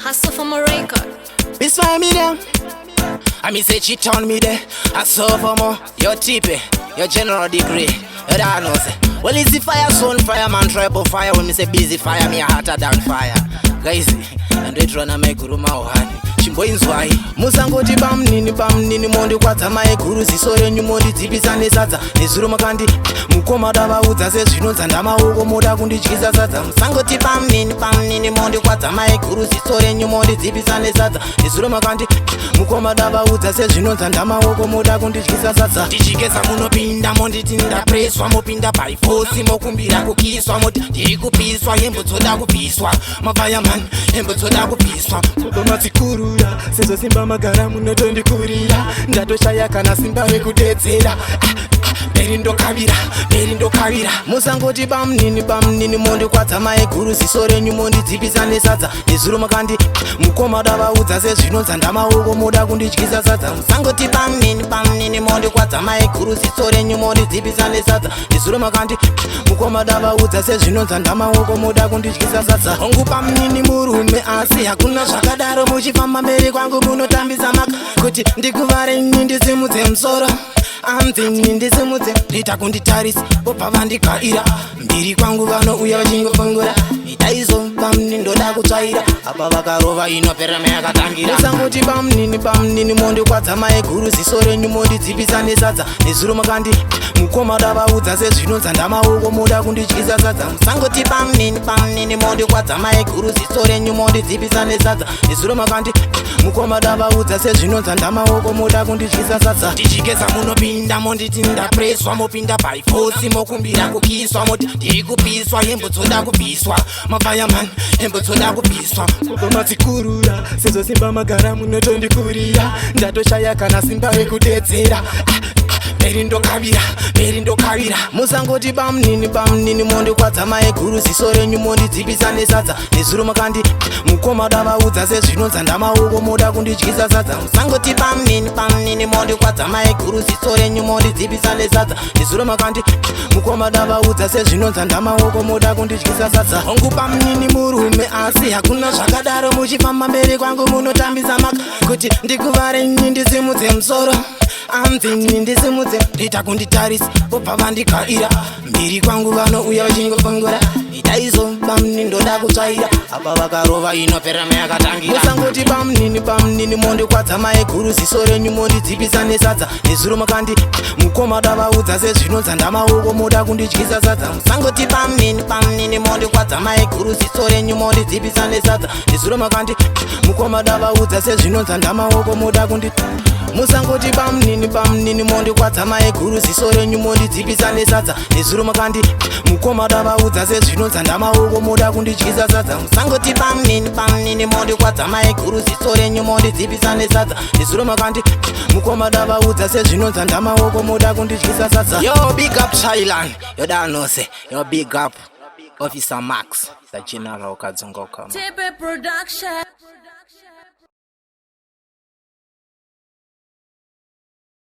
Hustle for my record. This why me there. I me say cheat on me there. I saw for more. Your tipe, your general degree. You don't know say. Well, it's the fire zone, fireman triple fire. When me say busy fire, me a hotter than fire. Guys, and they tryna make room out. Chimbo inzwai musangoti bam nini mondi kwata mai guru zisore nyumondi dzibisane sadza nezuro makandi mukoma davaudza sezvinonza ndamaoko moda kundityisa sadza musangoti bam nini mondi kwata mai guru zisore nyumondi dzibisane sadza nezuro makandi mukoma davaudza sezvinonza ndamaoko moda kundityisa sadza tichigeza munopinda mondi tindapreswa mopinda by force mokumbira kukiswa moti tiri kupiswa hembo dzoda kupiswa mavayaman hembo dzoda kupiswa kudomatsikuru sezo simba magara munotondikurira ndatoshaya kana simba rekudedzera beri ndokavira musangoti bam nini mondi kwadza mai guru zisore nyumondi dzipisane sadza nezuro makandi mukoma davaudza sezvinonza ndamaoko moda kundityisa sadza musangoti bam nini mondi kwadza mai guru zisore nyumondi dzipisane sadza nezuro makandi mukoma davaudza sezvinonza ndamaoko moda kundityisa sadza hongu bam nini murume asi hakuna zvakadaro muchifamba mberi kwangu munotambisa maka kuti ndikuvare ini ndisimudze musoro amdzini ndisimudze ndita kunditarisa pobva vandikaira mbiri kwangu vanouya vachingofungura itaizo bamni ndoda kutsvaira apa vakarova inopera mayakatangira musangoti bamnini mondi kwadza mai guru ziso renyu mondi dzipisane sadza nezuro makandi mukoma davaudza sezvinonza ndamaoko moda kundityisa sadza musangoti bamnini mondi kwadza mai guru ziso renyu mondi dzipisane sadza nezuro makandi mukoma davaudza sezvinonza ndamaoko moda kundityisa sadza tichigeza munopinda mondi tindapreswa mopinda by force mokumbira kukiswa moti tiri kupiswa hembo dzoda kupiswa mavayaman hembo dzoda kupiswa kudomadzikurura sezo simba magara munotondikurira ndatoshaya kana simba rekudedzera beri ndokavira musangoti bamnini mondi kwadza mai guru ziso renyu mondi dzipisane sadza nezuro makandi mukoma davaudza sezvinonza ndamaoko moda kundityisa sadza musangoti bamnini mondi kwadza mai guru ziso renyu mondi dzipisane sadza nezuro makandi mukoma davaudza sezvinonza ndamaoko moda kundityisa sadza hongu bamnini murume asi hakuna zvakadaro muchifamba mberi kwangu munotambisa maka kuti ndikuvare ini ndisimudze musoro amdzini ndisimudze ndita kunditarisa pobva vandikaira mbiri kwangu vanouya vachingofungura itaizo bamni ndoda kutsvaira apa vakarova inopera mayakatangira musangoti bamnini mondi kwadza mai guru ziso renyu mondi dzipisane sadza nezuro makandi mukoma davaudza sezvinonza ndamaoko moda kundityisa sadza musangoti bamnini mondi kwadza mai guru ziso renyu mondi dzipisane sadza nezuro makandi mukoma davaudza sezvinonza ndamaoko moda kundi musangoti bamnini mondi kwadza mai guru ziso renyu mondi dzipisane sadza nezuro makandi mukoma davaudza sezvinonza ndamaoko moda kundityisa sadza musangoti bamnini mondi kwadza mai guru ziso renyu mondi dzipisane sadza nezuro makandi mukoma davaudza sezvinonza ndamaoko moda kundityisa sadza yo big up Thailand yo danose yo big up Officer Max the general kadzongoka Tipe production.